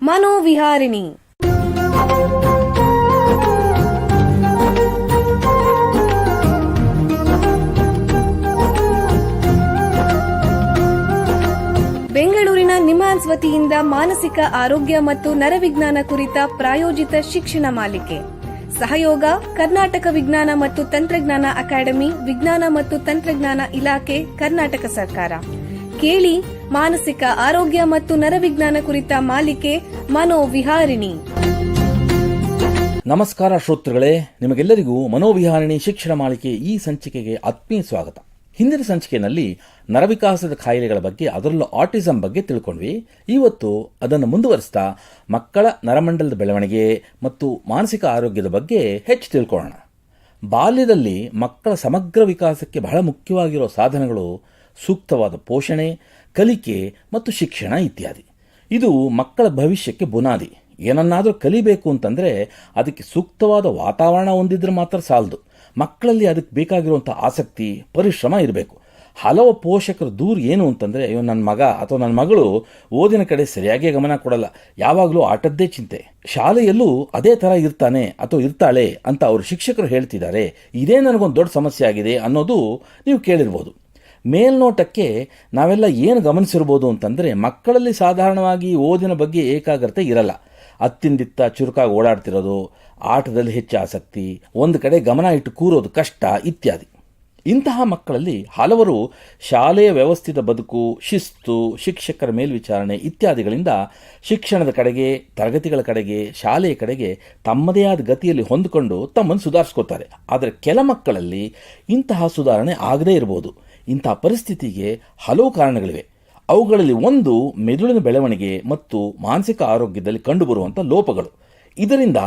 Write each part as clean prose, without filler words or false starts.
ಮನೋವಿಹಾರಿಣಿ. ಬೆಂಗಳೂರಿನ ನಿಮ್ಹಾನ್ಸ್ ವತಿಯಿಂದ ಮಾನಸಿಕ ಆರೋಗ್ಯ ಮತ್ತು ನರವಿಜ್ಞಾನ ಕುರಿತ ಪ್ರಾಯೋಜಿತ ಶಿಕ್ಷಣ ಮಾಲಿಕೆ. ಸಹಯೋಗ ಕರ್ನಾಟಕ ವಿಜ್ಞಾನ ಮತ್ತು ತಂತ್ರಜ್ಞಾನ ಅಕಾಡೆಮಿ, ವಿಜ್ಞಾನ ಮತ್ತು ತಂತ್ರಜ್ಞಾನ ಇಲಾಖೆ, ಕರ್ನಾಟಕ ಸರ್ಕಾರ. ಕೇಳಿ ಮಾನಸಿಕ ಆರೋಗ್ಯ ಮತ್ತು ನರವಿಜ್ಞಾನ ಕುರಿತ ಮಾಲಿಕೆ ಮನೋವಿಹಾರಿಣಿ. ನಮಸ್ಕಾರ ಶ್ರೋತೃಗಳೇ, ನಿಮಗೆಲ್ಲರಿಗೂ ಮನೋವಿಹಾರಿಣಿ ಶಿಕ್ಷಣ ಮಾಲಿಕೆ ಈ ಸಂಚಿಕೆಗೆ ಆತ್ಮೀಯ ಸ್ವಾಗತ. ಹಿಂದಿನ ಸಂಚಿಕೆಯಲ್ಲಿ ನರವಿಕಾಸದ ಕಾಯಿಲೆಗಳ ಬಗ್ಗೆ, ಅದರಲ್ಲೂ ಆಟಿಸಂ ಬಗ್ಗೆ ತಿಳ್ಕೊಂಡ್ವಿ. ಇವತ್ತು ಅದನ್ನು ಮುಂದುವರಿಸ್ತಾ ಮಕ್ಕಳ ನರಮಂಡಲದ ಬೆಳವಣಿಗೆ ಮತ್ತು ಮಾನಸಿಕ ಆರೋಗ್ಯದ ಬಗ್ಗೆ ಹೆಚ್ಚು ತಿಳ್ಕೊಳ್ಳೋಣ. ಬಾಲ್ಯದಲ್ಲಿ ಮಕ್ಕಳ ಸಮಗ್ರ ವಿಕಾಸಕ್ಕೆ ಬಹಳ ಮುಖ್ಯವಾಗಿರೋ ಸಾಧನಗಳು ಸೂಕ್ತವಾದ ಪೋಷಣೆ, ಕಲಿಕೆ ಮತ್ತು ಶಿಕ್ಷಣ ಇತ್ಯಾದಿ. ಇದು ಮಕ್ಕಳ ಭವಿಷ್ಯಕ್ಕೆ ಬುನಾದಿ. ಏನನ್ನಾದರೂ ಕಲಿಬೇಕು ಅಂತಂದರೆ ಅದಕ್ಕೆ ಸೂಕ್ತವಾದ ವಾತಾವರಣ ಹೊಂದಿದ್ರೆ ಮಾತ್ರ ಸಾಲದು. ಮಕ್ಕಳಲ್ಲಿ ಅದಕ್ಕೆ ಬೇಕಾಗಿರುವಂಥ ಆಸಕ್ತಿ, ಪರಿಶ್ರಮ ಇರಬೇಕು. ಹಲವು ಪೋಷಕರು ದೂರ ಏನು ಅಂತಂದರೆ, ಅಯ್ಯೋ ನನ್ನ ಮಗ ಅಥವಾ ನನ್ನ ಮಗಳು ಓದಿನ ಕಡೆ ಸರಿಯಾಗಿ ಗಮನ ಕೊಡಲ್ಲ, ಯಾವಾಗಲೂ ಆಟದ್ದೇ ಚಿಂತೆ, ಶಾಲೆಯಲ್ಲೂ ಅದೇ ಥರ ಇರ್ತಾನೆ ಅಥವಾ ಇರ್ತಾಳೆ ಅಂತ ಅವರು ಶಿಕ್ಷಕರು ಹೇಳ್ತಿದ್ದಾರೆ. ಇದೇ ನನಗೊಂದು ದೊಡ್ಡ ಸಮಸ್ಯೆ ಆಗಿದೆ ಅನ್ನೋದು ನೀವು ಕೇಳಿರ್ಬೋದು. ಮೇಲ್ನೋಟಕ್ಕೆ ನಾವೆಲ್ಲ ಏನು ಗಮನಿಸಿರ್ಬೋದು ಅಂತಂದರೆ, ಮಕ್ಕಳಲ್ಲಿ ಸಾಧಾರಣವಾಗಿ ಓದಿನ ಬಗ್ಗೆ ಏಕಾಗ್ರತೆ ಇರಲ್ಲ. ಅತ್ತಿಂದಿತ್ತ ಚುರುಕಾಗಿ ಓಡಾಡ್ತಿರೋದು, ಆಟದಲ್ಲಿ ಹೆಚ್ಚು ಆಸಕ್ತಿ, ಒಂದು ಕಡೆ ಗಮನ ಇಟ್ಟು ಕೂರೋದು ಕಷ್ಟ ಇತ್ಯಾದಿ. ಇಂತಹ ಮಕ್ಕಳಲ್ಲಿ ಹಲವರು ಶಾಲೆಯ ವ್ಯವಸ್ಥಿತ ಬದುಕು, ಶಿಸ್ತು, ಶಿಕ್ಷಕರ ಮೇಲ್ವಿಚಾರಣೆ ಇತ್ಯಾದಿಗಳಿಂದ ಶಿಕ್ಷಣದ ಕಡೆಗೆ, ತರಗತಿಗಳ ಕಡೆಗೆ, ಶಾಲೆಯ ಕಡೆಗೆ ತಮ್ಮದೇ ಆದ ಗತಿಯಲ್ಲಿ ಹೊಂದಿಕೊಂಡು ತಮ್ಮನ್ನು ಸುಧಾರಿಸ್ಕೋತಾರೆ. ಆದರೆ ಕೆಲ ಮಕ್ಕಳಲ್ಲಿ ಇಂತಹ ಸುಧಾರಣೆ ಆಗದೇ ಇರಬಹುದು. ಇಂತಹ ಪರಿಸ್ಥಿತಿಗೆ ಹಲವು ಕಾರಣಗಳಿವೆ. ಅವುಗಳಲ್ಲಿ ಒಂದು ಮೆದುಳಿನ ಬೆಳವಣಿಗೆ ಮತ್ತು ಮಾನಸಿಕ ಆರೋಗ್ಯದಲ್ಲಿ ಕಂಡುಬರುವಂಥ ಲೋಪಗಳು. ಇದರಿಂದ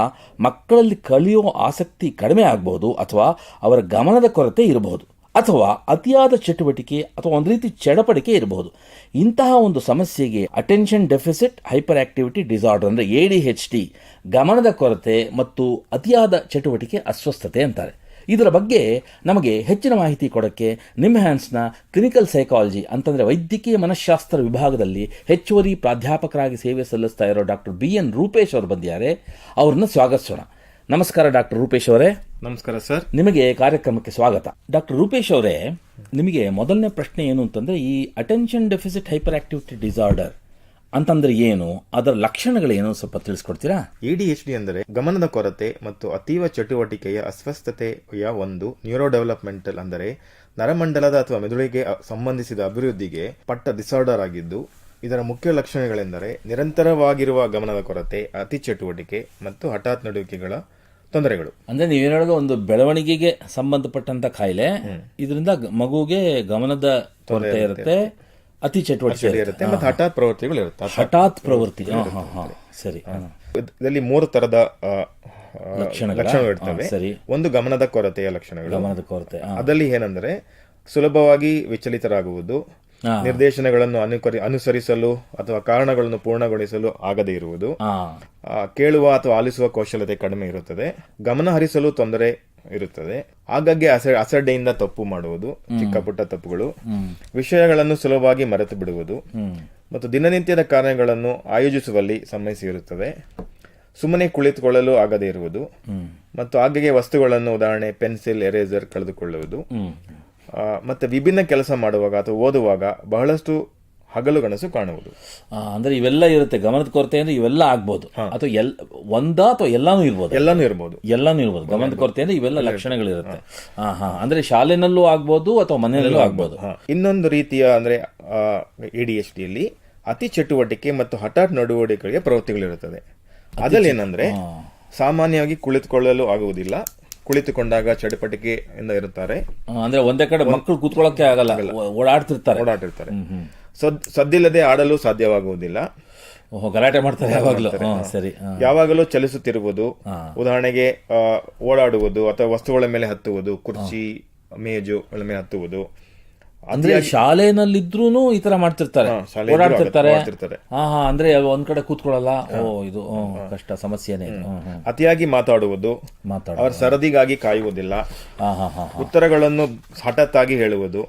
ಮಕ್ಕಳಲ್ಲಿ ಕಲಿಯೋ ಆಸಕ್ತಿ ಕಡಿಮೆ ಆಗಬಹುದು, ಅಥವಾ ಅವರ ಗಮನದ ಕೊರತೆ ಇರಬಹುದು, ಅಥವಾ ಅತಿಯಾದ ಚಟುವಟಿಕೆ ಅಥವಾ ಒಂದು ರೀತಿ ಚಡಪಡಿಕೆ ಇರಬಹುದು. ಇಂತಹ ಒಂದು ಸಮಸ್ಯೆಗೆ attention deficit hyperactivity disorder ಅಂದರೆ ADHD, ಗಮನದ ಕೊರತೆ ಮತ್ತು ಅತಿಯಾದ ಚಟುವಟಿಕೆ ಅಸ್ವಸ್ಥತೆ ಅಂತಾರೆ. ಇದರ ಬಗ್ಗೆ ನಮಗೆ ಹೆಚ್ಚಿನ ಮಾಹಿತಿ ಕೊಡೋಕ್ಕೆ ನಿಮ್ಹಾನ್ಸ್ನ ಕ್ಲಿನಿಕಲ್ ಸೈಕಾಲಜಿ ಅಂತಂದರೆ ವೈದ್ಯಕೀಯ ಮನಃಶಾಸ್ತ್ರ ವಿಭಾಗದಲ್ಲಿ ಹೆಚ್ಚುವರಿ ಪ್ರಾಧ್ಯಾಪಕರಾಗಿ ಸೇವೆ ಸಲ್ಲಿಸ್ತಾ ಇರೋ ಡಾಕ್ಟರ್ BN ರೂಪೇಶ್ ಅವರು ಬಂದಿದ್ದಾರೆ. ಅವ್ರನ್ನ ಸ್ವಾಗತಿಸೋಣ. ನಮಸ್ಕಾರ ಡಾಕ್ಟರ್ ರೂಪೇಶ್ ಅವರೇ. ನಮಸ್ಕಾರ ಸರ್. ನಿಮಗೆ ಕಾರ್ಯಕ್ರಮಕ್ಕೆ ಸ್ವಾಗತ. ಡಾಕ್ಟರ್ ರೂಪೇಶ್ ಅವರೇ, ನಿಮಗೆ ಮೊದಲನೇ ಪ್ರಶ್ನೆ ಏನು ಅಂತಂದರೆ, ಈ attention deficit hyperactivity disorder ಅಂತಂದ್ರೆ ಏನು, ಅದರ ಲಕ್ಷಣಗಳೇನು ಸ್ವಲ್ಪ ತಿಳಿಸ್ಕೊಡ್ತೀರಾ? ADHD ಅಂದರೆ ಗಮನದ ಕೊರತೆ ಮತ್ತು ಅತೀವ ಚಟುವಟಿಕೆಯ ಅಸ್ವಸ್ಥತೆಯ ಒಂದು ನ್ಯೂರೋ ಡೆವಲಪ್ಮೆಂಟಲ್ ಅಂದರೆ ನರಮಂಡಲದ ಅಥವಾ ಮೆದುಳಿಗೆ ಸಂಬಂಧಿಸಿದ ಅಭಿವೃದ್ಧಿಗೆ ಪಟ್ಟ ಡಿಸಾರ್ಡರ್ ಆಗಿದ್ದು, ಇದರ ಮುಖ್ಯ ಲಕ್ಷಣಗಳೆಂದರೆ ನಿರಂತರವಾಗಿರುವ ಗಮನದ ಕೊರತೆ, ಅತಿ ಚಟುವಟಿಕೆ ಮತ್ತು ಹಠಾತ್ ನಡುವಿಕೆಗಳ ತೊಂದರೆಗಳು. ಅಂದ್ರೆ ನೀವೇನು ಹೇಳೋದು, ಒಂದು ಬೆಳವಣಿಗೆಗೆ ಸಂಬಂಧಪಟ್ಟಂತ ಕಾಯಿಲೆ. ಇದರಿಂದ ಮಗುಗೆ ಗಮನದ ಕೊರತೆ ಇರುತ್ತೆ, ಅತಿ ಚಟುವಟಿಕೆ ಇರುತ್ತೆ ಮತ್ತು ಹಠಾತ್ ಪ್ರವೃತ್ತಿಗಳು ಇರುತ್ತೆ. ಹಠಾತ್ ಪ್ರವೃತ್ತಿ, ಸರಿ. ಇದರಲ್ಲಿ 3 ತರದ ಲಕ್ಷಣಗಳು ಇರ್ತವೆ. ಒಂದು ಗಮನದ ಕೊರತೆಯ ಲಕ್ಷಣಗಳು. ಗಮನದ ಕೊರತೆ ಅದರಲ್ಲಿ ಏನಂದ್ರೆ ಸುಲಭವಾಗಿ ವಿಚಲಿತರಾಗುವುದು, ನಿರ್ದೇಶನಗಳನ್ನು ಅನುಸರಿಸಲು ಅಥವಾ ಕಾರಣಗಳನ್ನು ಪೂರ್ಣಗೊಳಿಸಲು ಆಗದೇ ಇರುವುದು, ಕೇಳುವ ಅಥವಾ ಆಲಿಸುವ ಕೌಶಲ್ಯತೆ ಕಡಿಮೆ ಇರುತ್ತದೆ, ಗಮನ ಹರಿಸಲು ತೊಂದರೆ ಇರುತ್ತದೆ, ಆಗಾಗ್ಗೆ ಅಸಡ್ಡೆಯಿಂದ ತಪ್ಪು ಮಾಡುವುದು, ಚಿಕ್ಕ ಪುಟ್ಟ ತಪ್ಪುಗಳು, ವಿಷಯಗಳನ್ನು ಸುಲಭವಾಗಿ ಮರೆತು ಬಿಡುವುದು ಮತ್ತು ದಿನನಿತ್ಯದ ಕಾರ್ಯಗಳನ್ನು ಆಯೋಜಿಸುವಲ್ಲಿ ಸಮಸ್ಯೆ ಇರುತ್ತದೆ, ಸುಮ್ಮನೆ ಕುಳಿತುಕೊಳ್ಳಲು ಆಗದೇ ಇರುವುದು ಮತ್ತು ಆಗಾಗ್ಗೆ ವಸ್ತುಗಳನ್ನು, ಉದಾಹರಣೆ ಪೆನ್ಸಿಲ್, ಎರೇಸರ್ ಕಳೆದುಕೊಳ್ಳುವುದು, ಮತ್ತೆ ವಿಭಿನ್ನ ಕೆಲಸ ಮಾಡುವಾಗ ಅಥವಾ ಓದುವಾಗ ಬಹಳಷ್ಟು ಹಗಲುಗನಸು ಕಾಣುವುದು. ಅಂದ್ರೆ ಇವೆಲ್ಲ ಇರುತ್ತೆ. ಗಮನದ ಕೊರತೆ ಅಂದ್ರೆ ಇವೆಲ್ಲ ಆಗ್ಬಹುದು, ಅಥವಾ ಅಥವಾ ಎಲ್ಲಾನು ಇರ್ಬೋದು. ಗಮನದ ಕೊರತೆ ಅಂದ್ರೆ ಇವೆಲ್ಲ ಲಕ್ಷಣಗಳಿರುತ್ತೆ. ಅಂದ್ರೆ ಶಾಲೆನಲ್ಲೂ ಆಗ್ಬಹುದು ಅಥವಾ ಮನೆಯಲ್ಲೂ ಆಗ್ಬಹುದು. ಇನ್ನೊಂದು ರೀತಿಯ ಅಂದ್ರೆ ADHD ಯಲ್ಲಿ ಅತಿ ಚಟುವಟಿಕೆ ಮತ್ತು ಹಠಾತ್ ನಡವಳಿಕೆಗಳಿಗೆ ಪ್ರವೃತ್ತಿಗಳಿರುತ್ತದೆ. ಅದರಲ್ಲಿ ಏನಂದ್ರೆ ಸಾಮಾನ್ಯವಾಗಿ ಕುಳಿತುಕೊಳ್ಳಲು ಆಗುವುದಿಲ್ಲ, ಕುಳಿತುಕೊಂಡಾಗ ಚಟಪಟಿಕೆಯಿಂದ ಇರುತ್ತಾರೆ. ಅಂದ್ರೆ ಒಂದೇ ಕಡೆ ಮಕ್ಕಳು ಕೂತ್ಕೊಳ್ಳೋಕೆ ಆಗಲ್ಲ, ಓಡಾಡ್ತಿರ್ತಾರೆ. ಸದ್ದಿಲ್ಲದೆ ಆಡಲು ಸಾಧ್ಯವಾಗುವುದಿಲ್ಲ, ಗಲಾಟೆ ಮಾಡ್ತಾರೆ ಯಾವಾಗಲೂ. ಸರಿ, ಯಾವಾಗಲೂ ಚಲಿಸುತ್ತಿರುವುದು, ಉದಾಹರಣೆಗೆ ಓಡಾಡುವುದು ಅಥವಾ ವಸ್ತುಗಳ ಮೇಲೆ ಹತ್ತುವುದು, ಕುರ್ಚಿ, ಮೇಜುಗಳ ಮೇಲೆ ಹತ್ತುವುದು. ಅಂದ್ರೆ ಶಾಲೆನಲ್ಲಿದ್ರೂ ಈ ತರ ಮಾಡ್ತಿರ್ತಾರೆ, ಓಡಾಡ್ತಿರ್ತಾರೆ. ಅಂದ್ರೆ ಒಂದ್ ಕಡೆ ಕೂತ್ಕೊಳ್ಳಲ್ಲ. ಇದು ಕಷ್ಟ, ಸಮಸ್ಯೆನೇ. ಅತಿಯಾಗಿ ಮಾತಾಡುವುದು, ಅವರ ಸರದಿಗಾಗಿ ಕಾಯುವುದಿಲ್ಲ, ಉತ್ತರಗಳನ್ನು ಹಠಾತ್ತಾಗಿ ಹೇಳುವುದು,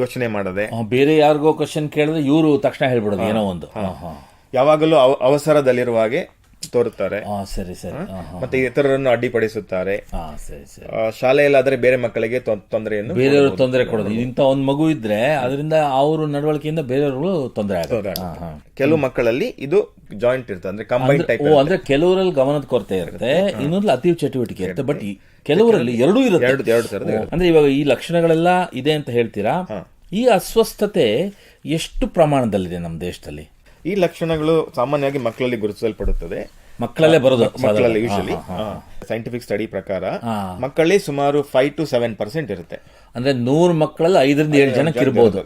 ಯೋಚನೆ ಮಾಡದೆ. ಬೇರೆ ಯಾರಿಗೋ ಕ್ವಶನ್ ಕೇಳಿದ್ರೆ ಇವರು ತಕ್ಷಣ ಹೇಳ್ಬಿಡೋದು ಏನೋ ಒಂದು. ಯಾವಾಗಲೂ ಅವಸರದಲ್ಲಿರುವ ಹಾಗೆ ತೋರುತ್ತಾರೆ, ಸರಿ ಸರಿ. ಮತ್ತೆ ಇತರರನ್ನು ಅಡ್ಡಿಪಡಿಸುತ್ತಾರೆ. ಸರಿ ಸರಿ. ಶಾಲೆಯಲ್ಲಾದ್ರೆ ಬೇರೆ ಮಕ್ಕಳಿಗೆ ತೊಂದರೆಯನ್ನು ಬೇರೆಯವರು ತೊಂದರೆ ಕೊಡೋದು. ಇಂಥ ಒಂದು ಮಗು ಇದ್ರೆ ಅದರಿಂದ ಅವ್ರ ನಡವಳಿಕೆಯಿಂದ ಬೇರೆಯವರು ತೊಂದರೆ ಆಗುತ್ತೆ. ಕೆಲವು ಮಕ್ಕಳಲ್ಲಿ ಇದು ಜಾಯಿಂಟ್ ಇರ್ತದೆ, ಅಂದ್ರೆ ಕಂಬೈನ್ ಟೈಪ್. ಅಂದ್ರೆ ಕೆಲವರಲ್ಲಿ ಗಮನದ ಕೊರತೆ ಇರುತ್ತೆ, ಇನ್ನೊಂದು ಅತಿ ಚಟುವಟಿಕೆ ಇರುತ್ತೆ. ಬಟ್ ಕೆಲವರಲ್ಲಿ ಎರಡೂ ಇರುತ್ತೆ. ಅಂದ್ರೆ ಇವಾಗ ಈ ಲಕ್ಷಣಗಳೆಲ್ಲ ಇದೆ ಅಂತ ಹೇಳ್ತೀರಾ. ಈ ಅಸ್ವಸ್ಥತೆ ಎಷ್ಟು ಪ್ರಮಾಣದಲ್ಲಿದೆ ನಮ್ಮ ದೇಶದಲ್ಲಿ? ಈ ಲಕ್ಷಣಗಳು ಸಾಮಾನ್ಯವಾಗಿ ಮಕ್ಕಳಲ್ಲಿ ಗುರುತಿಸಲ್ಪಡುತ್ತದೆ. ಮಕ್ಕಳಲ್ಲೇ ಬರೋದು ಮಕ್ಕಳಲ್ಲಿ ಯೂಶಲಿ ಸೈಂಟಿಫಿಕ್ ಸ್ಟಡಿ ಪ್ರಕಾರ ಮಕ್ಕಳಲ್ಲಿ ಸುಮಾರು 5 to 7% ಇರುತ್ತೆ. ಅಂದ್ರೆ 100 ಮಕ್ಕಳಲ್ಲಿ 5 ರಿಂದ 7 ಜನಕ್ಕೆ ಇರಬಹುದು.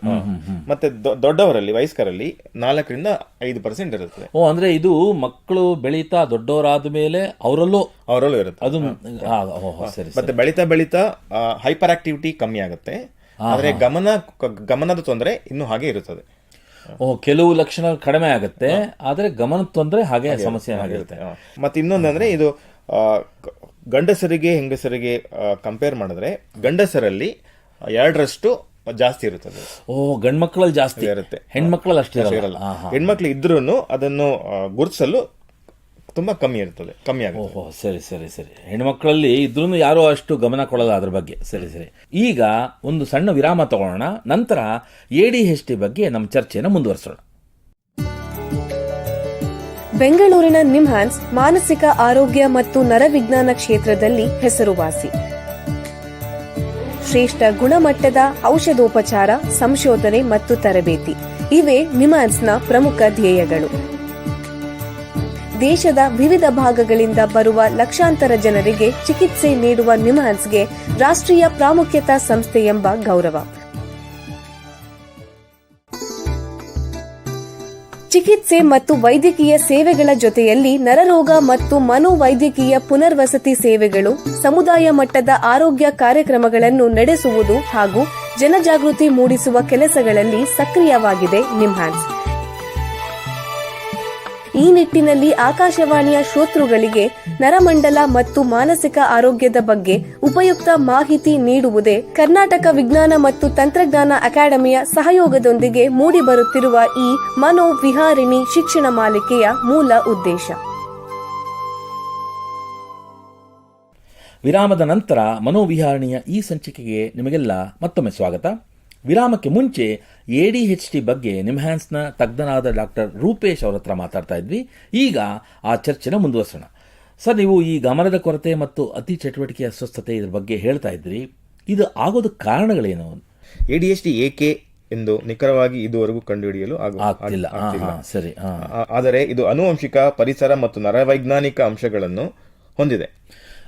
ಮತ್ತೆ ದೊಡ್ಡವರಲ್ಲಿ ವಯಸ್ಕರಲ್ಲಿ 4 ರಿಂದ 5% ಇರುತ್ತದೆ. ಅಂದ್ರೆ ಇದು ಮಕ್ಕಳು ಬೆಳೀತಾ ದೊಡ್ಡವರಾದ ಮೇಲೆ ಅವರಲ್ಲೂ ಇರುತ್ತೆ ಅದು. ಸರಿ. ಮತ್ತೆ ಬೆಳೀತಾ ಹೈಪರ್ ಆಕ್ಟಿವಿಟಿ ಕಮ್ಮಿ ಆಗುತ್ತೆ, ಆದ್ರೆ ಗಮನದ ತೊಂದರೆ ಇನ್ನೂ ಹಾಗೆ ಇರುತ್ತದೆ. ಕೆಲವು ಲಕ್ಷಣ ಕಡಿಮೆ ಆಗುತ್ತೆ, ಆದ್ರೆ ಗಮನ ತೊಂದರೆ ಹಾಗೆ ಸಮಸ್ಯೆ ಆಗಿರುತ್ತೆ. ಮತ್ತೆ ಇನ್ನೊಂದಂದ್ರೆ ಇದು ಗಂಡಸರಿಗೆ ಹೆಂಗಸರಿಗೆ ಕಂಪೇರ್ ಮಾಡಿದ್ರೆ ಗಂಡಸರಲ್ಲಿ 2ರಷ್ಟು ಜಾಸ್ತಿ ಇರುತ್ತದೆ. ಗಂಡ್ಮಕ್ಳಲ್ಲಿ ಜಾಸ್ತಿ ಇರುತ್ತೆ, ಹೆಣ್ಮಕ್ಳಲ್ಲಿ ಅಷ್ಟೇ ಇರಲ್ಲ. ಹೆಣ್ಮಕ್ಳು ಇದ್ರೂ ಅದನ್ನು ಗುರುತಿಸಲು ತುಂಬಾ ಕಮ್ಮಿ ಆಗುತ್ತೆ. ಸರಿ ಸರಿ ಸರಿ. ಹೆಣ್ಮಕ್ಳಲ್ಲಿ ಇದ್ರೂ ಯಾರು ಅಷ್ಟು ಗಮನ ಕೊಡಲ್ಲ ಅದ್ರ ಬಗ್ಗೆ. ಸರಿ ಸರಿ. ಈಗ ಒಂದು ಸಣ್ಣ ವಿರಾಮ ತಗೊಳ್ಳೋಣ, ನಂತರ ADHD ಬಗ್ಗೆ ನಮ್ಮ ಚರ್ಚೆಯನ್ನು ಮುಂದುವರಿಸೋಣ. ಬೆಂಗಳೂರಿನ ನಿಮ್ಹಾನ್ಸ್ ಮಾನಸಿಕ ಆರೋಗ್ಯ ಮತ್ತು ನರವಿಜ್ಞಾನ ಕ್ಷೇತ್ರದಲ್ಲಿ ಹೆಸರುವಾಸಿ. ಶ್ರೇಷ್ಠ ಗುಣಮಟ್ಟದ ಔಷಧೋಪಚಾರ, ಸಂಶೋಧನೆ ಮತ್ತು ತರಬೇತಿ ಇವೇ ನಿಮ್ಹಾನ್ಸ್ನ ಪ್ರಮುಖ ಧ್ಯೇಯಗಳು. ದೇಶದ ವಿವಿಧ ಭಾಗಗಳಿಂದ ಬರುವ ಲಕ್ಷಾಂತರ ಜನರಿಗೆ ಚಿಕಿತ್ಸೆ ನೀಡುವ ನಿಮ್ಹಾನ್ಸ್ಗೆ ರಾಷ್ಟ್ರೀಯ ಪ್ರಾಮುಖ್ಯತಾ ಸಂಸ್ಥೆ ಎಂಬ ಗೌರವ. ಚಿಕಿತ್ಸೆ ಮತ್ತು ವೈದ್ಯಕೀಯ ಸೇವೆಗಳ ಜೊತೆಯಲ್ಲಿ ನರರೋಗ ಮತ್ತು ಮನೋವೈದ್ಯಕೀಯ ಪುನರ್ವಸತಿ ಸೇವೆಗಳು, ಸಮುದಾಯ ಮಟ್ಟದ ಆರೋಗ್ಯ ಕಾರ್ಯಕ್ರಮಗಳನ್ನು ನಡೆಸುವುದು ಹಾಗೂ ಜನಜಾಗೃತಿ ಮೂಡಿಸುವ ಕೆಲಸಗಳಲ್ಲಿ ಸಕ್ರಿಯವಾಗಿದೆ ನಿಮ್ಹಾನ್ಸ್. ಈ ನಿಟ್ಟಿನಲ್ಲಿ ಆಕಾಶವಾಣಿಯ ಶ್ರೋತೃಗಳಿಗೆ ನರಮಂಡಲ ಮತ್ತು ಮಾನಸಿಕ ಆರೋಗ್ಯದ ಬಗ್ಗೆ ಉಪಯುಕ್ತ ಮಾಹಿತಿ ನೀಡುವುದೇ ಕರ್ನಾಟಕ ವಿಜ್ಞಾನ ಮತ್ತು ತಂತ್ರಜ್ಞಾನ ಅಕಾಡೆಮಿಯ ಸಹಯೋಗದೊಂದಿಗೆ ಮೂಡಿಬರುತ್ತಿರುವ ಈ ಮನೋವಿಹಾರಿಣಿ ಶಿಕ್ಷಣ ಮಾಲಿಕೆಯ ಮೂಲ ಉದ್ದೇಶ. ವಿರಾಮದ ನಂತರ ಮನೋವಿಹಾರಣಿಯ ಈ ಸಂಚಿಕೆಗೆ ನಿಮಗೆಲ್ಲ ಮತ್ತೊಮ್ಮೆ ಸ್ವಾಗತ. ವಿರಾಮಕ್ಕೆ ಮುಂಚೆ ADHD ಬಗ್ಗೆ ನಿಮ್ಹಾನ್ಸ್ನ ತಜ್ಞರಾದ ಡಾಕ್ಟರ್ ರೂಪೇಶ್ ಅವರ ಹತ್ರ ಮಾತಾಡ್ತಾ ಇದ್ವಿ. ಈಗ ಆ ಚರ್ಚೆನ ಮುಂದುವರಿಸೋಣ. ಸರ್, ನೀವು ಈ ಗಮನದ ಕೊರತೆ ಮತ್ತು ಅತಿ ಚಟುವಟಿಕೆ ಅಸ್ವಸ್ಥತೆ ಇದ್ರ ಬಗ್ಗೆ ಹೇಳ್ತಾ ಇದ್ರಿ. ಇದು ಆಗೋದಕ್ಕೆ ಕಾರಣಗಳೇನು? ADHD ಏಕೆ ಎಂದು ನಿಖರವಾಗಿ ಇದುವರೆಗೂ ಕಂಡುಹಿಡಿಯಲು ಆಗ್ತಿಲ್ಲ. ಸರಿ. ಆದರೆ ಇದು ಆನುವಂಶಿಕ, ಪರಿಸರ ಮತ್ತು ನರವೈಜ್ಞಾನಿಕ ಅಂಶಗಳನ್ನು ಹೊಂದಿದೆ.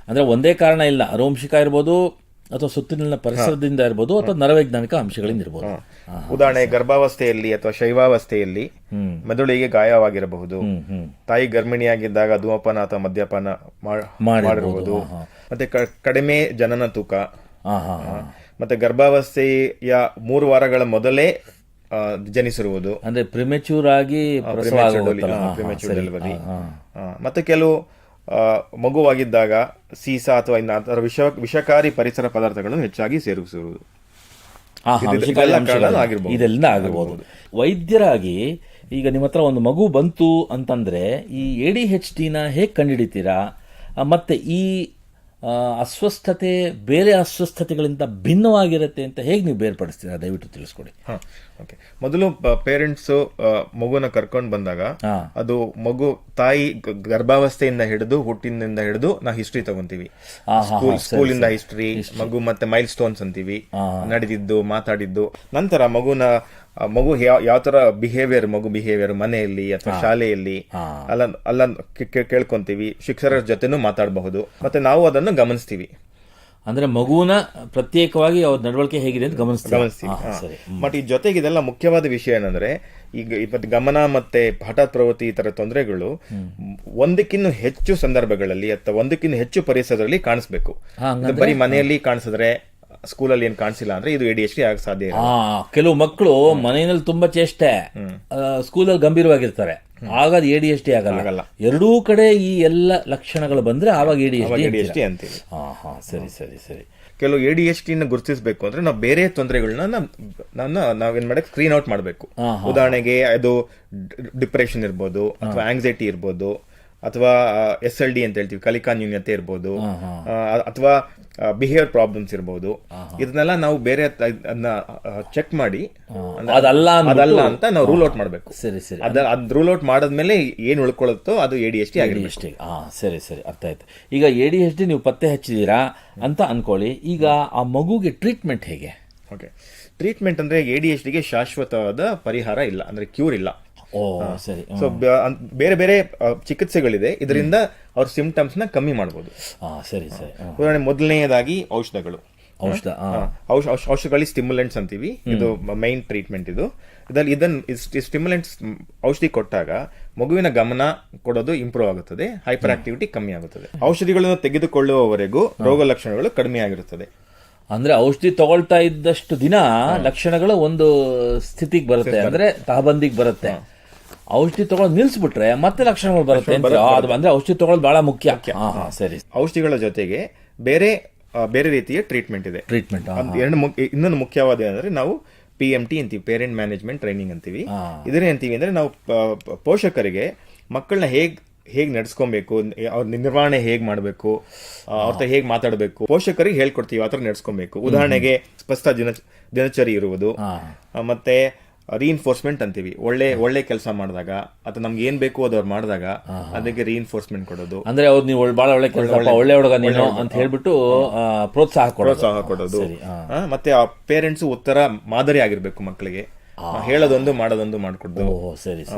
ಅಂದ್ರೆ ಒಂದೇ ಕಾರಣ ಇಲ್ಲ, ಆನುವಂಶಿಕ ಇರ್ಬೋದು ಅಥವಾ ಸುತ್ತಲಿನ ಪರಿಸರದಿಂದ ಇರಬಹುದು ಅಥವಾ ನರವೈಜ್ಞಾನಿಕ ಅಂಶಗಳಿಂದ ಇರಬಹುದು. ಉದಾಹರಣೆ, ಗರ್ಭಾವಸ್ಥೆಯಲ್ಲಿ ಅಥವಾ ಶೈವಾವಸ್ಥೆಯಲ್ಲಿ ಮೆದುಳಿಗೆ ಗಾಯವಾಗಿರಬಹುದು. ತಾಯಿ ಗರ್ಭಿಣಿಯಾಗಿದ್ದಾಗ ಧೂಮಪಾನ ಅಥವಾ ಮದ್ಯಪಾನ ಮಾಡಿರಬಹುದು. ಮತ್ತೆ ಕಡಿಮೆ ಜನನ ತೂಕ, ಮತ್ತೆ ಗರ್ಭಾವಸ್ಥೆಯ 3 ವಾರಗಳ ಮೊದಲೇ ಜನಿಸಿರುವುದು, ಅಂದ್ರೆ ಪ್ರಿಮೆಚೂರ್ ಆಗಿ ಡೆಲಿವರಿ. ಮತ್ತೆ ಕೆಲವು ಮಗುವಾಗಿದ್ದಾಗ ಸೀಸಾ ಅಥವಾ ವಿಷಕಾರಿ ಪರಿಸರ ಪದಾರ್ಥಗಳನ್ನು ಹೆಚ್ಚಾಗಿ ಸೇರಿಸುವುದು ಇದೆಲ್ಲ ಆಗಿರಬಹುದು. ವೈದ್ಯರಾಗಿ ಈಗ ನಿಮ್ಮ ಹತ್ರ ಒಂದು ಮಗು ಬಂತು ಅಂತಂದ್ರೆ ಈ ADHD-ನ ಹೇಗೆ ಕಂಡುಹಿಡಿತೀರಾ? ಮತ್ತೆ ಈ ಅಸ್ವಸ್ಥತೆ ಬೇರೆ ಅಸ್ವಸ್ಥತೆಗಳಿಂದ ಭಿನ್ನವಾಗಿರುತ್ತೆ ಅಂತ ಹೇಗೆ ನೀವು ಬೇರ್ಪಡಿಸ್ತೀರಾ? ದಯವಿಟ್ಟು ತಿಳಿಸ್ಕೊಡಿ. ಮೊದಲು ಪೇರೆಂಟ್ಸ್ ಮಗುನ ಕರ್ಕೊಂಡು ಬಂದಾಗ ಅದು ಮಗು ತಾಯಿ ಗರ್ಭಾವಸ್ಥೆಯಿಂದ ಹಿಡಿದು ಹುಟ್ಟಿನಿಂದ ಹಿಡಿದು ನಾವು ಹಿಸ್ಟ್ರಿ ತಗೊಂತೀವಿ. ಸ್ಕೂಲಿಂದ ಹಿಸ್ಟ್ರಿ, ಮಗು ಮತ್ತೆ ಮೈಲ್ ಸ್ಟೋನ್ಸ್ ಅಂತೀವಿ, ನಡೆದಿದ್ದು, ಮಾತಾಡಿದ್ದು. ನಂತರ ಮಗು ಯಾವ ತರ ಬಿಹೇವಿಯರ್ ಮನೆಯಲ್ಲಿ ಅಥವಾ ಶಾಲೆಯಲ್ಲಿ ಅಲ್ಲ ಕೇಳ್ಕೊಂತೀವಿ. ಶಿಕ್ಷಕರ ಜೊತೆನೂ ಮಾತಾಡಬಹುದು, ಮತ್ತೆ ನಾವು ಅದನ್ನು ಗಮನಿಸ್ತೀವಿ. ಅಂದ್ರೆ ಮಗುನ ಪ್ರತ್ಯೇಕವಾಗಿ ಅವ್ರ ನಡವಳಿಕೆ ಹೇಗಿದೆ ಅಂತ ಗಮನಿಸ್ತೀವಿ. ಬಟ್ ಈ ಜೊತೆಗೆ ಇದೆಲ್ಲ ಮುಖ್ಯವಾದ ವಿಷಯ ಏನಂದ್ರೆ, ಈಗ ಗಮನ ಮತ್ತೆ ಹಠಾತ್ ಪ್ರವೃತ್ತಿ ಈ ತರ ತೊಂದರೆಗಳು ಒಂದಕ್ಕಿನ್ನು ಹೆಚ್ಚು ಸಂದರ್ಭಗಳಲ್ಲಿ ಅಥವಾ ಒಂದಕ್ಕಿನ್ನು ಹೆಚ್ಚು ಪರಿಸರದಲ್ಲಿ ಕಾಣಿಸ್ಬೇಕು. ಬರೀ ಮನೆಯಲ್ಲಿ ಕಾಣಿಸಿದ್ರೆ, ಸ್ಕೂಲಲ್ಲಿ ಏನ್ ಕಾಣಿಸಿಲ್ಲ ಅಂದ್ರೆ ಇದು ADHD ಆಗ ಸಾಧ್ಯ ಇಲ್ಲ. ಕೆಲವು ಮಕ್ಕಳು ಮನೆಯಲ್ಲಿ ತುಂಬಾ ಚೇಷ್ಟೆ, ಸ್ಕೂಲಲ್ಲಿ ಗಂಭೀರವಾಗಿರ್ತಾರೆ, ಆಗ ಅದು ADHD ಆಗಲ್ಲ. ಎರಡೂ ಕಡೆ ಈ ಎಲ್ಲ ಲಕ್ಷಣಗಳು ಬಂದ್ರೆ ಆವಾಗ ADHD ಅಂತೀವಿ. ಸರಿ ಸರಿ ಸರಿ. ಕೆಲವು ADHD ನ ಗುರುತಿಸಬೇಕು ಅಂದ್ರೆ ನಾವು ಬೇರೆ ತೊಂದರೆಗಳನ್ನ ನಾವೇನ್ ಮಾಡಕ್ ಸ್ಕ್ರೀನ್ ಔಟ್ ಮಾಡಬೇಕು. ಉದಾಹರಣೆಗೆ ಅದು ಡಿಪ್ರೆಷನ್ ಇರ್ಬೋದು, ಅಥವಾ ಆಂಗ್ಸೈಟಿ ಇರ್ಬೋದು, ಅಥವಾ SLD ಅಂತ ಹೇಳ್ತೀವಿ, ಕಲಿಕಾ ನ್ಯೂನ್ಯತೆ ಇರ್ಬೋದು, ಅಥವಾ ಬಿಹೇವಿಯರ್ ಪ್ರಾಬ್ಲಮ್ಸ್ ಇರ್ಬೋದು. ಇದನ್ನೆಲ್ಲ ನಾವು ಬೇರೆ ಚೆಕ್ ಮಾಡಿ ಅದಲ್ಲ ಅಂತ ನಾವು ರೂಲ್ ಔಟ್ ಮಾಡಬೇಕು. ಅದ್ ರೂಲ್ ಔಟ್ ಮಾಡಾದ್ಮೇಲೆ ಏನ್ ಉಳ್ಕೊಳ್ಳುತ್ತೋ ಅದು ADHD ಆಗಿರುತ್ತೆ. ಸರಿ ಅರ್ಥ ಆಯ್ತು. ಈಗ ADHD ನೀವು ಪತ್ತೆ ಹಚ್ಚಿದೀರಾ ಅಂತ ಅನ್ಕೊಳ್ಳಿ, ಈಗ ಆ ಮಗುಗೆ ಟ್ರೀಟ್ಮೆಂಟ್ ಹೇಗೆ? ಓಕೆ, ಟ್ರೀಟ್ಮೆಂಟ್ ಅಂದ್ರೆ ADHDಗೆ ಶಾಶ್ವತವಾದ ಪರಿಹಾರ ಇಲ್ಲ, ಅಂದ್ರೆ ಕ್ಯೂರ್ ಇಲ್ಲ. ಸರಿ. ಸೊ ಬೇರೆ ಬೇರೆ ಚಿಕಿತ್ಸೆಗಳಿದೆ, ಇದರಿಂದ ಅವ್ರ ಸಿಂಪ್ಟಮ್ಸ್ ನ ಕಮ್ಮಿ ಮಾಡಬಹುದು. ಸರಿ. ಉದಾಹರಣೆ ಮೊದಲನೆಯದಾಗಿ ಔಷಧಗಳಲ್ಲಿ ಸ್ಟಿಮ್ಯುಲೆಂಟ್ಸ್ ಅಂತೀವಿ, ಇದು ಮೈನ್ ಟ್ರೀಟ್ಮೆಂಟ್. ಸ್ಟಿಮ್ಯುಲೆಂಟ್ಸ್ ಔಷಧಿ ಕೊಟ್ಟಾಗ ಮಗುವಿನ ಗಮನ ಕೊಡೋದು ಇಂಪ್ರೂವ್ ಆಗುತ್ತದೆ, ಹೈಪರ್ ಆಕ್ಟಿವಿಟಿ ಕಮ್ಮಿ ಆಗುತ್ತದೆ. ಔಷಧಿಗಳನ್ನು ತೆಗೆದುಕೊಳ್ಳುವವರೆಗೂ ರೋಗ ಲಕ್ಷಣಗಳು ಕಡಿಮೆ ಆಗಿರುತ್ತದೆ. ಅಂದ್ರೆ ಔಷಧಿ ತಗೊಳ್ತಾ ಇದ್ದಷ್ಟು ದಿನ ಲಕ್ಷಣಗಳು ಒಂದು ಸ್ಥಿತಿಗೆ ಬರುತ್ತೆ, ಅಂದ್ರೆ ತಹಬಂದಿಗೆ ಬರುತ್ತೆ. ಔಷಧಿ ತಗೊಳ್ಳೋದು ನಿಲ್ಸ್ಬಿಟ್ರೆ ಮತ್ತೆ ಲಕ್ಷಣಗಳು ಬರುತ್ತೆ. ಅಂದ್ರೆ ಔಷಧಿ ತಗೊಳ್ಳೋದು ಬಹಳ ಮುಖ್ಯ. ಸರಿ. ಔಷಧಿಗಳ ಜೊತೆಗೆ ಬೇರೆ ಬೇರೆ ರೀತಿಯ ಟ್ರೀಟ್ಮೆಂಟ್ ಇದೆ. ಇನ್ನೊಂದು ಮುಖ್ಯವಾದ ಅಂದ್ರೆ ನಾವು PMT ಅಂತೀವಿ, ಪೇರೆಂಟ್ ಮ್ಯಾನೇಜ್ಮೆಂಟ್ ಟ್ರೈನಿಂಗ್ ಅಂತೀವಿ. ಇದನ್ನೇ ಅಂತೀವಿ ಅಂದ್ರೆ ನಾವು ಪೋಷಕರಿಗೆ ಮಕ್ಕಳನ್ನ ಹೇಗ್ ನಡ್ಸ್ಕೊಬೇಕು, ಅವ್ರ ನಿರ್ವಹಣೆ ಹೇಗ್ ಮಾಡಬೇಕು, ಅವ್ರ ಹೇಗ್ ಮಾತಾಡಬೇಕು, ಪೋಷಕರಿಗೆ ಹೇಳ್ಕೊಡ್ತೀವಿ, ಆ ಥರ ನಡ್ಸ್ಕೊಬೇಕು. ಉದಾಹರಣೆಗೆ ಸ್ಪಷ್ಟ ದಿನಚರಿ ಇರುವುದು, ಮತ್ತೆ ರೀಇನ್ಫೋರ್ಸ್ಮೆಂಟ್ ಅಂತೀವಿ. ಒಳ್ಳೆ ಕೆಲಸ ಮಾಡಿದಾಗ ಅಥವಾ ನಮ್ಗೆ ಏನ್ ಬೇಕು ಅದು ಅವ್ರು ಮಾಡಿದಾಗ ಅದಕ್ಕೆ ರೀಇನ್ಫೋರ್ಸ್ಮೆಂಟ್ ಕೊಡೋದು. ಅಂದ್ರೆ ಅವ್ರು ನೀವು ಬಹಳ ಒಳ್ಳೆ ಕೆಲಸ, ಒಳ್ಳೆ ಹುಡುಗ ನೀನು ಅಂತ ಹೇಳ್ಬಿಟ್ಟು ಪ್ರೋತ್ಸಾಹ ಕೊಡೋದು. ಮತ್ತೆ ಆ ಪೇರೆಂಟ್ಸ್ ಉತ್ತರ ಮಾದರಿ ಆಗಿರ್ಬೇಕು ಮಕ್ಕಳಿಗೆ, ಹೇಳೋದೊಂದು ಮಾಡೋದೊಂದು ಮಾಡ್ಕೊಡ್ದು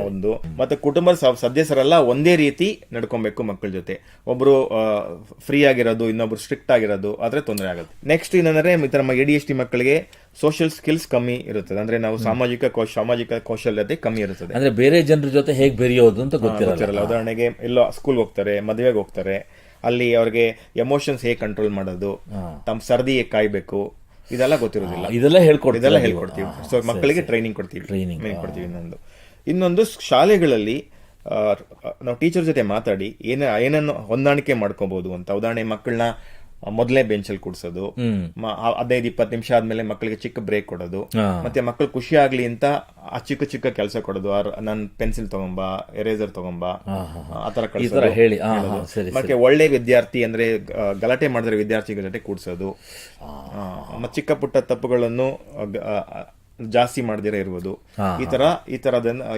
ಒಂದು. ಮತ್ತೆ ಕುಟುಂಬದ ಸದಸ್ಯರೆಲ್ಲ ಒಂದೇ ರೀತಿ ನಡ್ಕೊಬೇಕು ಮಕ್ಕಳ ಜೊತೆ. ಒಬ್ರು ಫ್ರೀ ಆಗಿರೋದು, ಇನ್ನೊಬ್ರು ಸ್ಟ್ರಿಕ್ಟ್ ಆಗಿರೋದು ಆದ್ರೆ ತೊಂದರೆ ಆಗುತ್ತೆ. ನೆಕ್ಸ್ಟ್ ಏನಂದ್ರೆ ನಮ್ಮ ADHD ಮಕ್ಕಳಿಗೆ ಸೋಷಿಯಲ್ ಸ್ಕಿಲ್ಸ್ ಕಮ್ಮಿ ಇರುತ್ತದೆ, ಅಂದ್ರೆ ನಾವು ಸಾಮಾಜಿಕ ಕೌಶಲ್ಯತೆ ಕಮ್ಮಿ ಇರುತ್ತದೆ. ಅಂದ್ರೆ ಬೇರೆ ಜನರ ಜೊತೆ ಹೇಗ್ ಬೆರೆಯೋದು ಅಂತ ಗೊತ್ತಿರಲ್ಲ. ಉದಾಹರಣೆಗೆ ಎಲ್ಲೋ ಸ್ಕೂಲ್ ಹೋಗ್ತಾರೆ, ಮದುವೆಗೆ ಹೋಗ್ತಾರೆ, ಅಲ್ಲಿ ಅವ್ರಿಗೆ ಎಮೋಷನ್ಸ್ ಹೇಗೆ ಕಂಟ್ರೋಲ್ ಮಾಡೋದು, ತಮ್ಮ ಸರ್ದಿ ಹೇಗೆ ಕಾಯ್ಬೇಕು, ಇದೆಲ್ಲ ಗೊತ್ತಿರೋದಿಲ್ಲ. ಇದೆಲ್ಲ ಹೇಳ್ಕೊಡ್ತೀವಿ. ಸೊ ಮಕ್ಕಳಿಗೆ ಟ್ರೈನಿಂಗ್ ಕೊಡ್ತೀವಿ. ಇನ್ನೊಂದು ಶಾಲೆಗಳಲ್ಲಿ ನಾವು ಟೀಚರ್ ಜೊತೆ ಮಾತಾಡಿ ಏನನ್ನು ಹೊಂದಾಣಿಕೆ ಮಾಡ್ಕೋಬಹುದು ಅಂತ. ಉದಾಹರಣೆ ಮಕ್ಕಳನ್ನ ಮೊದಲೇ ಬೆಂಚಲ್ಲಿ ಕೂಡ್ಸೋದು, 15-20 ನಿಮಿಷ ಆದ್ಮೇಲೆ ಮಕ್ಕಳಿಗೆ ಚಿಕ್ಕ ಬ್ರೇಕ್ ಕೊಡೋದು, ಮತ್ತೆ ಮಕ್ಕಳು ಖುಷಿ ಆಗ್ಲಿ ಅಂತ ಆ ಚಿಕ್ಕ ಕೆಲಸ ಕೊಡೋದು. ನನ್ ಪೆನ್ಸಿಲ್ ತಗೊಂಬಾ, ಎರೇಸರ್ ತಗೊಂಬಾ, ಆತರ ಹೇಳಿ. ಮತ್ತೆ ಒಳ್ಳೆ ವಿದ್ಯಾರ್ಥಿ ಅಂದ್ರೆ ಗಲಾಟೆ ಮಾಡಿದ್ರೆ ವಿದ್ಯಾರ್ಥಿಗಳ ಜೊತೆ ಕೂಡ್ಸೋದು, ಮತ್ತೆ ಚಿಕ್ಕ ಪುಟ್ಟ ತಪ್ಪುಗಳನ್ನು ಜಾಸ್ತಿ ಮಾಡದಿರ ಇರುವುದು. ಈ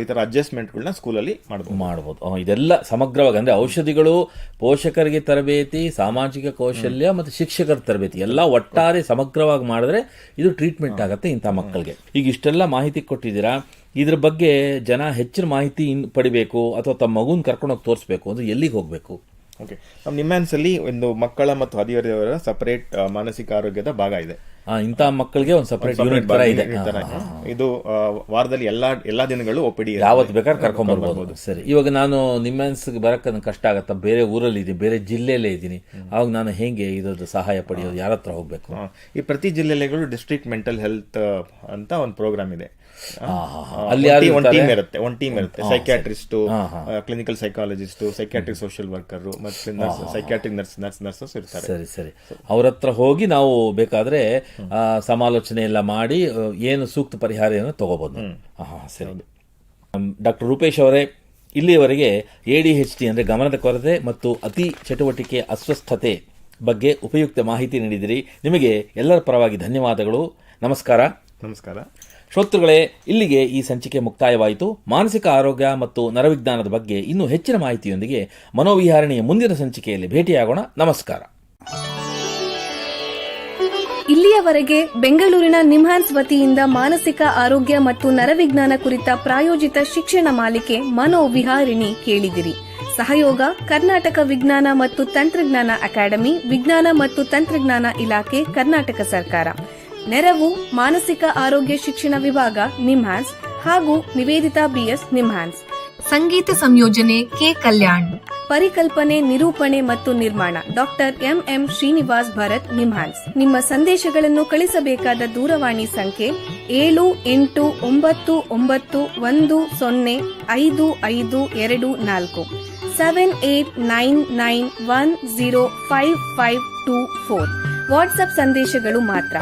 ತರ ಅಡ್ಜಸ್ಟ್ಮೆಂಟ್ಗಳನ್ನ ಸ್ಕೂಲಲ್ಲಿ ಮಾಡಬಹುದು. ಇದೆಲ್ಲ ಸಮಗ್ರವಾಗಿ ಅಂದ್ರೆ ಔಷಧಿಗಳು, ಪೋಷಕರಿಗೆ ತರಬೇತಿ, ಸಾಮಾಜಿಕ ಕೌಶಲ್ಯ ಮತ್ತು ಶಿಕ್ಷಕರ ತರಬೇತಿ ಎಲ್ಲ ಒಟ್ಟಾರೆ ಸಮಗ್ರವಾಗಿ ಮಾಡಿದ್ರೆ ಇದು ಟ್ರೀಟ್ಮೆಂಟ್ ಆಗುತ್ತೆ ಇಂಥ ಮಕ್ಕಳಿಗೆ. ಈಗ ಇಷ್ಟೆಲ್ಲ ಮಾಹಿತಿ ಕೊಟ್ಟಿದ್ದೀರಾ, ಇದ್ರ ಬಗ್ಗೆ ಜನ ಹೆಚ್ಚಿನ ಮಾಹಿತಿ ಪಡಿಬೇಕು ಅಥವಾ ತಮ್ಮ ಮಗುನ್ ಕರ್ಕೊಂಡೋಗಿ ತೋರಿಸ್ಬೇಕು ಅಂದ್ರೆ ಎಲ್ಲಿಗೆ ಹೋಗ್ಬೇಕು? ಓಕೆ, ನಮ್ಮ ನಿಮ್ಹಾನ್ಸ್ ಅಲ್ಲಿ ಒಂದು ಮಕ್ಕಳ ಮತ್ತು ಹದಿಹರೆಯವರ ಸಪರೇಟ್ ಮಾನಸಿಕ ಆರೋಗ್ಯದ ಭಾಗ ಇದೆ. ಇಂಥ ಮಕ್ಕಳಿಗೆ ಒಂದು ಸಪರೇಟ್ ಯೂನಿಟ್ ತರ ಇದೆ. ಇದು ವಾರದಲ್ಲಿ ಎಲ್ಲಾ ದಿನಗಳು OPD, ಯಾವತ್ತು ಬೇಕಾದ್ರೆ ಕರ್ಕೊಂಡ್ ಬರ್ಬೋದು. ಸರಿ, ಇವಾಗ ನಾನು ನಿಮ್ಹಾನ್ಸ್ಗೆ ಬರಕ್ಕೆ ನನಗೆ ಕಷ್ಟ ಆಗತ್ತ, ಬೇರೆ ಊರಲ್ಲಿ ಇದ್ದೀನಿ, ಬೇರೆ ಜಿಲ್ಲೆಯಲ್ಲೇ ಇದ್ದೀನಿ, ಅವಾಗ ನಾನು ಹೆಂಗೆ ಇದ್ರದ್ದು ಸಹಾಯ ಪಡೆಯೋದು, ಯಾರ ಹತ್ರ ಹೋಗ್ಬೇಕು? ಈ ಪ್ರತಿ ಜಿಲ್ಲೆಗಳು ಡಿಸ್ಟ್ರಿಕ್ಟ್ ಮೆಂಟಲ್ ಹೆಲ್ತ್ ಅಂತ ಒಂದು ಪ್ರೋಗ್ರಾಮ್ ಇದೆ. ಅಲ್ಲಿ ಒಂದು ಟೀಮ್ ಇರುತ್ತೆ, psychiatrist, clinical psychologist, psychiatric social worker, ಮತ್ತೆ ಸೈಕ್ಯಾಟ್ರಿಕ್ ನರ್ಸಸ್ ಇರ್ತಾರೆ. ಸರಿ, ಅವ್ರ ಹತ್ರ ಹೋಗಿ ನಾವು ಬೇಕಾದ್ರೆ ಸಮಾಲೋಚನೆ ಎಲ್ಲ ಮಾಡಿ ಏನು ಸೂಕ್ತ ಪರಿಹಾರ ತಗೋಬಹುದು. ಸರಿ. ಡಾಕ್ಟರ್ ರೂಪೇಶ್ ಅವರೇ, ಇಲ್ಲಿಯವರೆಗೆ ADHD ಅಂದ್ರೆ ಗಮನದ ಕೊರತೆ ಮತ್ತು ಅತಿ ಚಟುವಟಿಕೆ ಅಸ್ವಸ್ಥತೆ ಬಗ್ಗೆ ಉಪಯುಕ್ತ ಮಾಹಿತಿ ನೀಡಿದಿರಿ. ನಿಮಗೆ ಎಲ್ಲರ ಪರವಾಗಿ ಧನ್ಯವಾದಗಳು. ನಮಸ್ಕಾರ. ಶ್ರೋತೃಗಳೇ, ಇಲ್ಲಿಗೆ ಈ ಸಂಚಿಕೆ ಮುಕ್ತಾಯವಾಯಿತು. ಮಾನಸಿಕ ಆರೋಗ್ಯ ಮತ್ತು ನರವಿಜ್ಞಾನದ ಬಗ್ಗೆ ಇನ್ನೂ ಹೆಚ್ಚಿನ ಮಾಹಿತಿಯೊಂದಿಗೆ ಮನೋವಿಹಾರಣೆಯ ಮುಂದಿನ ಸಂಚಿಕೆಯಲ್ಲಿ ಭೇಟಿಯಾಗೋಣ. ನಮಸ್ಕಾರ. ಇಲ್ಲಿಯವರೆಗೆ ಬೆಂಗಳೂರಿನ ನಿಮ್ಹಾನ್ಸ್ ವತಿಯಿಂದ ಮಾನಸಿಕ ಆರೋಗ್ಯ ಮತ್ತು ನರವಿಜ್ಞಾನ ಕುರಿತ ಪ್ರಾಯೋಜಿತ ಶಿಕ್ಷಣ ಮಾಲಿಕೆ ಮನೋವಿಹಾರಿಣಿ ಕೇಳಿದಿರಿ. ಸಹಯೋಗ ಕರ್ನಾಟಕ ವಿಜ್ಞಾನ ಮತ್ತು ತಂತ್ರಜ್ಞಾನ ಅಕಾಡೆಮಿ, ವಿಜ್ಞಾನ ಮತ್ತು ತಂತ್ರಜ್ಞಾನ ಇಲಾಖೆ, ಕರ್ನಾಟಕ ಸರ್ಕಾರ. ನೆರವು ಮಾನಸಿಕ ಆರೋಗ್ಯ ಶಿಕ್ಷಣ ವಿಭಾಗ, ನಿಮ್ಹಾನ್ಸ್ ಹಾಗೂ ನಿವೇದಿತಾ BS, ನಿಮ್ಹಾನ್ಸ್. ಸಂಗೀತ ಸಂಯೋಜನೆ ಕೆ. ಕಲ್ಯಾಣ್. ಪರಿಕಲ್ಪನೆ, ನಿರೂಪಣೆ ಮತ್ತು ನಿರ್ಮಾಣ ಡಾಕ್ಟರ್ MM ಶ್ರೀನಿವಾಸ್ ಭರತ್, ನಿಮ್ಹಾನ್ಸ್. ನಿಮ್ಮ ಸಂದೇಶಗಳನ್ನು ಕಳಿಸಬೇಕಾದ ದೂರವಾಣಿ ಸಂಖ್ಯೆ 7891105524 7899105524. ವಾಟ್ಸ್ಆಪ್ ಸಂದೇಶಗಳು ಮಾತ್ರ.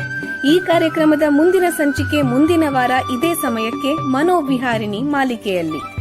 ಈ ಕಾರ್ಯಕ್ರಮದ ಮುಂದಿನ ಸಂಚಿಕೆ ಮುಂದಿನ ವಾರ ಇದೇ ಸಮಯಕ್ಕೆ ಮನೋವಿಹಾರಿಣಿ ಮಾಲಿಕೆಯಲ್ಲಿ.